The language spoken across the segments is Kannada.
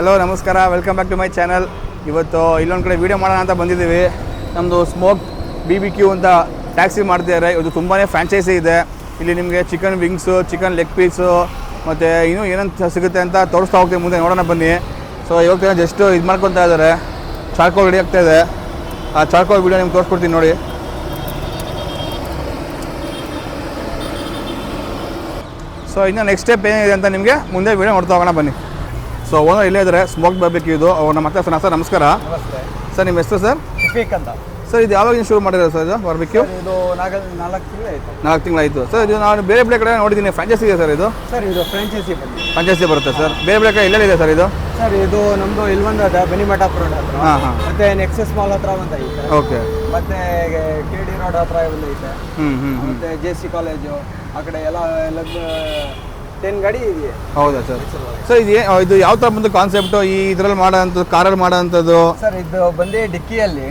ಹಲೋ ನಮಸ್ಕಾರ, welcome back to my channel. ಇವತ್ತು ಇಲ್ಲೊಂದು ಕಡೆ ವೀಡಿಯೋ ಮಾಡೋಣ ಅಂತ ಬಂದಿದ್ದೀವಿ. ನಮ್ಮದು ಸ್ಮೋಕ್ BBQ ಅಂತ ಟ್ಯಾಕ್ಸಿ ಮಾಡ್ತಿದ್ದಾರೆ. ಇದು ತುಂಬಾ ಫ್ರಾಂಚೈಸಿ ಇದೆ. ಇಲ್ಲಿ ನಿಮಗೆ chicken wings, chicken leg piece ಮತ್ತು ಇನ್ನೂ ಏನಂತ ಸಿಗುತ್ತೆ ಅಂತ ತೋರಿಸ್ತಾ ಹೋಗ್ತೀವಿ. ಮುಂದೆ ನೋಡೋಣ ಬನ್ನಿ. ಸೊ ಇವಾಗ ಜಸ್ಟು ಇದು ಮಾಡ್ಕೊತಾ ಇದ್ದಾರೆ, ಚಾರ್ಕೋಲ್ ರೆಡಿ ಆಗ್ತಾಯಿದೆ. ಆ ಚಾರ್ಕೋಲ್ ವೀಡಿಯೋ ನಿಮ್ಗೆ ತೋರಿಸ್ಕೊಡ್ತೀನಿ ನೋಡಿ. ಸೊ ಇನ್ನು ನೆಕ್ಸ್ಟ್ ಸ್ಟೆಪ್ ಏನಿದೆ ಅಂತ ನಿಮಗೆ ಮುಂದೆ ವೀಡಿಯೋ ನೋಡ್ತಾ ಹೋಗೋಣ ಬನ್ನಿ. ಸೊ ಓನರ್ ಇಲ್ಲೇ ಇದ್ದಾರೆ, ಸ್ಮೋಕ್ BBQ ಇದು. ಅವ್ರು ನಮ್ಮ ಹತ್ರ ಸರ್ ನಮಸ್ಕಾರ. ನಮಸ್ತೆ ಸರ್, ನಿಮ್ಮ ಹೆಸರು ಸರ್? ಶಿಫೀಕ್ ಅಂತ. ಸರ್, ಇದು ಯಾವಾಗ ಶುರು ಮಾಡಿರೋದು ಸರ್ ಇದು BBQ? ಇದು 4 ತಿಂಗಳಾಯಿತು. 4 ತಿಂಗಳಾಯಿತು ಸರ್. ಇದು ನಾನು ಬೇರೆ ಕಡೆ ನೋಡಿದ್ದೀನಿ, ಫ್ರಾಂಚೈಸಿ ಇದೆ ಸರ್ ಇದು? ಸರ್, ಇದು ಫ್ರಾಂಚೈಸಿ ಫ್ರಾಂಚೈಸಿ ಬರುತ್ತೆ ಸರ್. ಬೇರೆ ಕಡೆ ಎಲ್ಲೆಲ್ಲಿದೆ ಸರ್ ಇದು? ಸರ್, ಇದು ನಮ್ಮದು ಇಲ್ವೊಂದು ಅದ ಬನಿಮಠಾಪುರ ಹತ್ರ. ಹಾಂ. ಮತ್ತೆ ನೆಕ್ಸಸ್ ಮಾಲ್ ಹತ್ರ ಒಂದು ಐತೆ. ಓಕೆ. ಮತ್ತೆ KD ರೋಡ್ ಹತ್ರ ಒಂದು ಐತೆ. ಮತ್ತೆ JC ಕಾಲೇಜು ಆ ಕಡೆ ಎಲ್ಲ 10 ಗಾಡಿ ಇದೆ. ಹೌದಾ ಸರ್? ಸರ್, ಇದು ಯಾವ ಥರ ಬಂದು ಕಾನ್ಸೆಪ್ಟು ಈ ಇದರಲ್ಲಿ ಮಾಡೋಂಥದ್ದು, ಕಾರಲ್ಲಿ ಮಾಡೋಂಥದ್ದು? ಸರ್, ಇದು ಬಂದು ಡಿಕ್ಕಿಯಲ್ಲಿ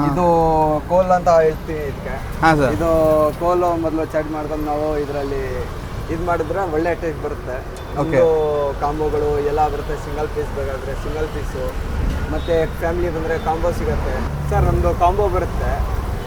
ಇದು ಕೋಲ್ ಅಂತ ಹೇಳ್ತೀವಿ ಇದಕ್ಕೆ. ಹಾಂ ಸರ್. ಇದು ಕೋಲು ಮೊದಲು ಚಾರ್ಜ್ ಮಾಡ್ಕೊಂಡು ನಾವು ಇದರಲ್ಲಿ ಇದು ಮಾಡಿದ್ರೆ ಒಳ್ಳೆ ಟೇಸ್ಟ್ ಬರುತ್ತೆ. ಓಕೆ. ಕಾಂಬೋಗಳು ಎಲ್ಲ ಬರುತ್ತೆ. ಸಿಂಗಲ್ ಪೀಸ್ ಬೇಕಾದರೆ ಸಿಂಗಲ್ ಪೀಸು, ಮತ್ತು ಫ್ಯಾಮಿಲಿ ಬಂದರೆ ಕಾಂಬೋ ಸಿಗುತ್ತೆ. ಸರ್, ನಮ್ಮದು ಕಾಂಬೋ ಬರುತ್ತೆ.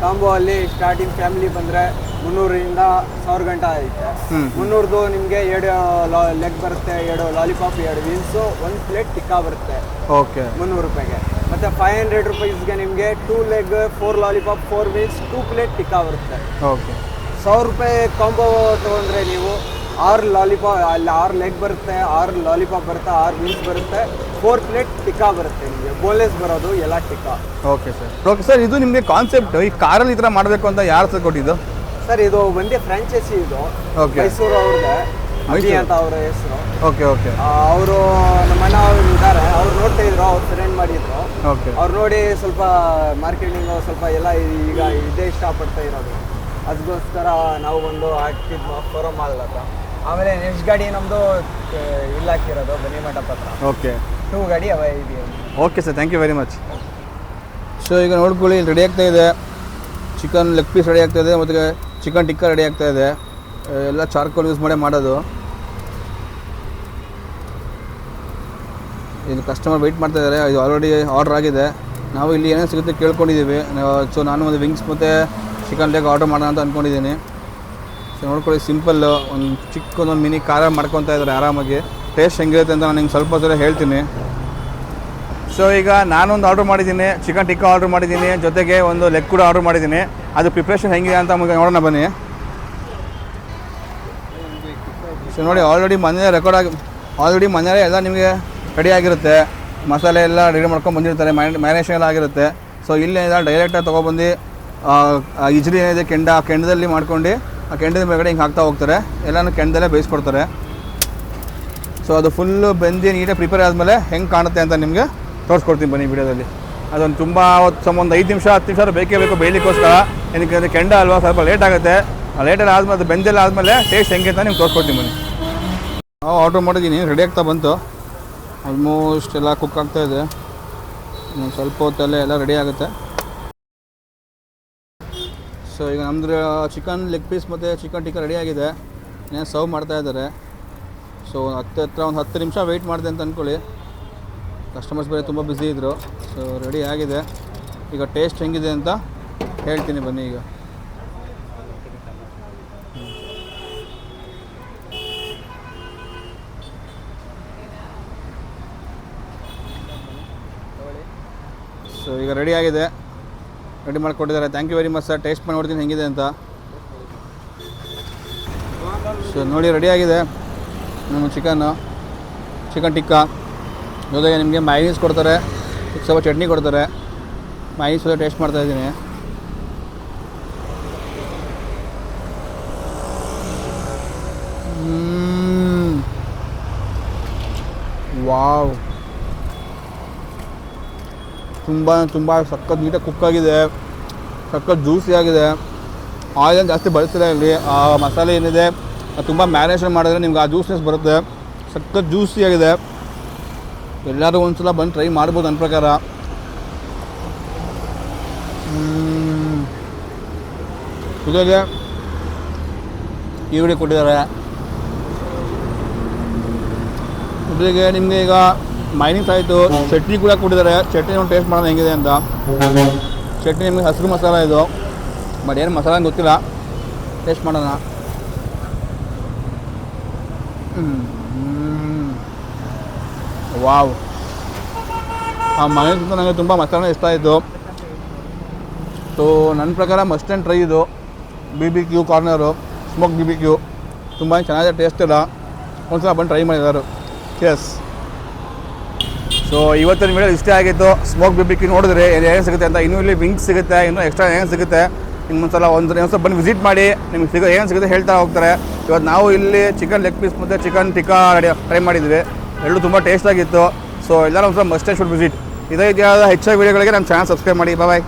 ಕಾಂಬೋ ಅಲ್ಲಿ ಸ್ಟಾರ್ಟಿಂಗ್ ಫ್ಯಾಮಿಲಿ ಬಂದರೆ 300ರಿಂದ 1000 ಗಂಟ ಐತೆ. 300ದು ನಿಮಗೆ 2 ಲೆಗ್ ಬರುತ್ತೆ, 2 ಲಾಲಿಪಾಪ್, 2 ವೀಲ್ಸು, 1 ಪ್ಲೇಟ್ ಟಿಕ್ಕಾ ಬರುತ್ತೆ. ಓಕೆ. 300 ರೂಪಾಯಿಗೆ. ಮತ್ತು 500 ರೂಪೀಸ್ಗೆ ನಿಮಗೆ 2 leg, 4 lollipop, 4 wheels, 2 plate tikka ಬರುತ್ತೆ. ಓಕೆ. 1000 ರೂಪಾಯಿ ಕಾಂಬೋ ತೊಗೊಂಡ್ರೆ ನೀವು 6 ಲಾಲಿಪಾಪ್, ಅಲ್ಲಿ 6 ಲೆಗ್ ಬರುತ್ತೆ, 6 ಲಾಲಿಪಾಪ್ ಬರುತ್ತೆ, 6 ವೀಲ್ಸ್ ಬರುತ್ತೆ, 4 ಪ್ಲೇಟ್ ಟಿಕ್ಕಾ ಬರುತ್ತೆ. ನಿಮಗೆ ಬೋನ್ಲೆಸ್ ಬರೋದು ಎಲ್ಲ tikka. Okay sir. Okay sir, ಇದು ನಿಮಗೆ ಕಾನ್ಸೆಪ್ಟ್ ಈ ಕಾರಲ್ಲಿ ಈ ಥರ ಮಾಡಬೇಕು ಅಂತ ಯಾರು ಸರ್ ಕೊಟ್ಟಿದ್ದು? ಸರ್, ಇದು ಒಂದೇ ಫ್ರಾಂಚೈಸಿ ಇದು. ಓಕೆ. ಮೈಸೂರು ಅವ್ರದ್ದೆ, ಅಜಿ ಅಂತ ಅವರ ಹೆಸರು. Okay okay. ಅವರು ನಮ್ಮ ಅಣ್ಣ ಅವರು ಇದ್ದಾರೆ, ಅವ್ರು ನೋಡ್ತಾ ಇದ್ರು, ಅವ್ರು ಫ್ರೆಂಡ್ ಮಾಡಿದ್ರು. ಓಕೆ. ಅವ್ರು ನೋಡಿ ಸ್ವಲ್ಪ ಮಾರ್ಕೆಟಿಂಗ್ ಸ್ವಲ್ಪ ಎಲ್ಲ ಈಗ ಇದೇ ಇಷ್ಟಪಡ್ತಾ ಇರೋದು. ಅದಕ್ಕೋಸ್ಕರ ನಾವು ಒಂದು ಹಾಕಿದ್ವು ಫೋರಮ್ ಮಾಲ್ ಹತ್ರ. ಆಮೇಲೆ ನೆಕ್ಸ್ಟ್ ಗಾಡಿ ನಮ್ಮದು ಇಲ್ಲಿ ಹಾಕಿರೋದು ಬನ್ನಿಮಠ ಹತ್ರ. ಓಕೆ. 2 ಗಾಡಿ ಅವ ಇದೆಯಾ. Okay sir, thank you very much. So ಈಗ ನೋಡ್ಕೊಳ್ಳಿ, ಇಲ್ಲಿ ರೆಡಿ ಆಗ್ತಾ ಇದೆ. ಚಿಕನ್ ಲೆಗ್ ಪೀಸ್ ರೆಡಿ ಆಗ್ತಾಯಿದೆ, ಮತ್ತು ಚಿಕನ್ ಟಿಕ್ಕಾ ರೆಡಿ ಆಗ್ತಾಯಿದೆ. ಎಲ್ಲ ಚಾರ್ಕೋಲ್ ಯೂಸ್ ಮಾಡೇ ಮಾಡೋದು. ಇದು ಕಸ್ಟಮರ್ ವೆಯ್ಟ್ ಮಾಡ್ತಾ ಇದ್ದಾರೆ. ಇದು ಆಲ್ರೆಡಿ ಆರ್ಡರ್ ಆಗಿದೆ. ನಾವು ಇಲ್ಲಿ ಏನೇನು ಸಿಗುತ್ತೆ ಕೇಳ್ಕೊಂಡಿದ್ದೀವಿ. ಸೊ ನಾನು ಒಂದು ವಿಂಗ್ಸ್ ಮತ್ತು ಚಿಕನ್ ಲೆಗ್ ಆರ್ಡರ್ ಮಾಡೋಣ ಅಂತ ಅಂದ್ಕೊಂಡಿದ್ದೀನಿ. ಸೊ ನೋಡ್ಕೊಳ್ಳಿ, ಸಿಂಪಲ್ಲು ಒಂದು ಚಿಕ್ಕದೊಂದು ಮಿನಿ ಖಾರ ಮಾಡ್ಕೊತಾ ಇದ್ದಾರೆ ಆರಾಮಾಗಿ. ಟೇಸ್ಟ್ ಹೆಂಗಿರುತ್ತೆ ಅಂತ ನಾನು ನಿಮ್ಗೆ ಸ್ವಲ್ಪ ಸಲ ಹೇಳ್ತೀನಿ. ಸೊ ಈಗ ನಾನೊಂದು ಆರ್ಡ್ರ್ ಮಾಡಿದ್ದೀನಿ, ಚಿಕನ್ ಟಿಕ್ಕಾ ಆರ್ಡ್ರ್ ಮಾಡಿದ್ದೀನಿ, ಜೊತೆಗೆ ಒಂದು ಲೆಗ್ ಕೂಡ ಆರ್ಡ್ರ್ ಮಾಡಿದ್ದೀನಿ. ಅದು ಪ್ರಿಪ್ರೇಷನ್ ಹೆಂಗಿದೆ ಅಂತ ನಮಗೆ ನೋಡೋಣ ಬನ್ನಿ. ಸೊ ನೋಡಿ, ಆಲ್ರೆಡಿ ಮನೆಯಲ್ಲೇ ಎಲ್ಲ ನಿಮಗೆ ರೆಡಿ ಆಗಿರುತ್ತೆ. ಮಸಾಲೆ ಎಲ್ಲ ರೆಡಿ ಮಾಡ್ಕೊಂಡು ಬಂದಿರ್ತಾರೆ, ಮ್ಯಾರಿನೇಷನ್ ಎಲ್ಲ ಆಗಿರುತ್ತೆ. ಸೊ ಇಲ್ಲೇನಿದೆ ಡೈರೆಕ್ಟಾಗಿ ತೊಗೊಬಂದು ಇಜ್ರಿ ಏನಿದೆ ಕೆಂಡ, ಆ ಕೆಂಡದಲ್ಲಿ ಮಾಡ್ಕೊಂಡು ಆ ಕೆಂಡದ ಮೇಲ್ಗಡೆ ಹಿಂಗೆ ಹಾಕ್ತಾ ಹೋಗ್ತಾರೆ. ಎಲ್ಲನೂ ಕೆಂಡದಲ್ಲೇ ಬೇಯಿಸ್ಕೊಡ್ತಾರೆ. ಸೊ ಅದು ಫುಲ್ಲು ಬೆಂದು ನೀಟಾಗಿ ಪ್ರಿಪೇರ್ ಆದಮೇಲೆ ಹೆಂಗೆ ಕಾಣುತ್ತೆ ಅಂತ ನಿಮಗೆ ತೋರಿಸ್ಕೊಡ್ತೀನಿ ಬನ್ನಿ ವಿಡಿಯೋದಲ್ಲಿ. ಅದೊಂದು ತುಂಬ ಒಂದು 5 ನಿಮಿಷ 10 ನಿಮಿಷ ಬೇಕೇ ಬೇಕು ಬೇಯಲಿಕ್ಕೋಸ್ಕರ. ಏನಕ್ಕೆ ಅಂದರೆ ಕೆಂಡ ಅಲ್ವಾ, ಸ್ವಲ್ಪ ಲೇಟ್ ಆಗುತ್ತೆ. ಆ ಲೇಟಲ್ಲಿ ಆದಮೇಲೆ ಅದು ಬೆಂದೆಲ್ಲ ಆದಮೇಲೆ ಟೇಸ್ಟ್ ಹೆಂಗೆ ಅಂತ ನಿಮ್ಗೆ ತೋರಿಸ್ಕೊಡ್ತೀನಿ ಬನ್ನಿ. ನಾವು ಆರ್ಡ್ರ್ ಮಾಡಿದ್ದೀನಿ, ರೆಡಿ ಆಗ್ತಾ ಬಂತು. ಆಲ್ಮೋಸ್ಟ್ ಎಲ್ಲ ಕುಕ್ ಆಗ್ತಾಯಿದೆ. ಸ್ವಲ್ಪ ಹೊತ್ತಲ್ಲೇ ಎಲ್ಲ ರೆಡಿ ಆಗುತ್ತೆ. ಸೊ ಈಗ ನಮ್ಮದು ಚಿಕನ್ ಲೆಗ್ ಪೀಸ್ ಮತ್ತು ಚಿಕನ್ ಟಿಕ್ಕಾ ರೆಡಿ ಆಗಿದೆ. ಇನ್ನೇನು ಸರ್ವ್ ಮಾಡ್ತಾಯಿದ್ದಾರೆ. ಸೊ ಒಂದು 10 ನಿಮಿಷ ವೆಯ್ಟ್ ಮಾಡಿದೆ ಅಂತ ಅಂದ್ಕೊಳ್ಳಿ. ಕಸ್ಟಮರ್ಸ್ ಬೇರೆ ತುಂಬ ಬ್ಯುಸಿ ಇದ್ದರು. ಸೊ ರೆಡಿ ಆಗಿದೆ. ಈಗ ಟೇಸ್ಟ್ ಹೆಂಗಿದೆ ಅಂತ ಹೇಳ್ತೀನಿ ಬನ್ನಿ. ಈಗ ಸೊ ಈಗ ರೆಡಿ ಆಗಿದೆ, ರೆಡಿ ಮಾಡಿಕೊಟ್ಟಿದ್ದಾರೆ. Thank you very much sir. Taste ಮಾಡಿ ನೋಡ್ತೀನಿ ಹೆಂಗಿದೆ ಅಂತ. ಸೊ ನೋಡಿ, ರೆಡಿ ಆಗಿದೆ ನಮ್ಮ ಚಿಕನ್ ಟಿಕ್ಕಾ. ಜೊತೆಗೆ ನಿಮಗೆ ಮೈನೀಸ್ ಕೊಡ್ತಾರೆ, ಸ್ವಲ್ಪ ಚಟ್ನಿ ಕೊಡ್ತಾರೆ. ಮೈನೀಸ್ ಜೊತೆ ಟೇಸ್ಟ್ ಮಾಡ್ತಾಯಿದ್ದೀನಿ. ವಾವ್, ತುಂಬ ಸಖತ್ ನೀಟಾಗಿ ಕುಕ್ಕಾಗಿದೆ, ಸಖತ್ ಜ್ಯೂಸಿ ಆಗಿದೆ. ಆಯಿಲ್ ಜಾಸ್ತಿ ಬಳಸಿಲ್ಲ ಇಲ್ಲಿ. ಆ ಮಸಾಲೆ ಏನಿದೆ ಅದು ತುಂಬ ಮ್ಯಾರಿನೇಷನ್ ಮಾಡಿದ್ರೆ ನಿಮ್ಗೆ ಆ ಜ್ಯೂಸ್ನೆಸ್ ಬರುತ್ತೆ. ಸಖತ್ ಜ್ಯೂಸಿ ಆಗಿದೆ. ಎಲ್ಲರೂ ಒಂದು ಸಲ ಬಂದು ಟ್ರೈ ಮಾಡ್ಬೋದು ನನ್ನ ಪ್ರಕಾರ. ಜೊತೆಗೆ ಈರುಳ್ಳಿ ಕೊಟ್ಟಿದ್ದಾರೆ. ಜೊತೆಗೆ ನಿಮಗೆ ಈಗ ಮೈನಿಂಗ್ಸ್ ಆಯಿತು, ಚಟ್ನಿ ಕೂಡ ಕೊಟ್ಟಿದ್ದಾರೆ. ಚಟ್ನಿ ಒಂದು ಟೇಸ್ಟ್ ಮಾಡೋಣ ಹೆಂಗಿದೆ ಅಂತ. ಚಟ್ನಿ ನಿಮಗೆ ಹಸಿರು ಮಸಾಲ ಇದು, ಬಟ್ ಏನು ಮಸಾಲ ಅಂತ ಗೊತ್ತಿಲ್ಲ, ಟೇಸ್ಟ್ ಮಾಡೋಣ. ವಾವ್, ಆ ಮೈನೀಸ್ ನನಗೆ ತುಂಬ ಮಸಾಲ ಇಷ್ಟ ಆಯಿತು. ಸೊ ನನ್ನ ಪ್ರಕಾರ ಮಸ್ಟ್ ಆ್ಯಂಡ್ ಟ್ರೈ ಇದು BBQ ಕಾರ್ನರು, ಸ್ಮೋಕ್ BBQ. ತುಂಬ ಚೆನ್ನಾಗಿದೆ, ಟೇಸ್ಟ್ ಇಲ್ಲ, ಒಂದ್ಸಲ ಬಂದು ಟ್ರೈ ಮಾಡಿದ್ದಾರೆ. ಎಸ್, ಸೊ ಇವತ್ತಿನ ವಿಡಿಯೋ ಇಷ್ಟೇ ಆಗಿತ್ತು. ಸ್ಮೋಕ್ BBQ ನೋಡಿದ್ರೆ ಏನು ಸಿಗುತ್ತೆ ಅಂತ, ಇನ್ನೂ ಇಲ್ಲಿ ವಿಂಗ್ಸ್ ಸಿಗುತ್ತೆ, ಇನ್ನೂ ಎಕ್ಸ್ಟ್ರಾ ಏನು ಸಿಗುತ್ತೆ, ಇನ್ನೊಂದ್ಸಲ ಒಂದ್ಸಲ ಬಂದು ವಿಸಿಟ್ ಮಾಡಿ, ನಿಮ್ಗೆ ಏನು ಸಿಗುತ್ತೆ ಹೇಳ್ತಾ ಹೋಗ್ತಾರೆ. ಇವತ್ತು ನಾವು ಇಲ್ಲಿ ಚಿಕನ್ ಲೆಗ್ ಪೀಸ್ ಮತ್ತು ಚಿಕನ್ ಟಿಕ್ಕಾ ಟ್ರೈ ಮಾಡಿದ್ವಿ, ಎರಡೂ ತುಂಬ ಟೇಸ್ಟಾಗಿತ್ತು. ಸೊ ಎಲ್ಲರೂ ಒಂದ್ಸಲ ಮಸ್ಟ್ ಆ್ಯಂಡ್ ಶುಡ್ ವಿಸಿಟ್. ಇದೇ ರೀತಿಯಾದ ಹೆಚ್ಚಾಗಿ ವೀಡಿಯೋಗಳಿಗೆ ನಮ್ಮ ಚಾನಲ್ ಸಬ್ಸ್ಕ್ರೈಬ್ ಮಾಡಿ. ಬಾಯ್.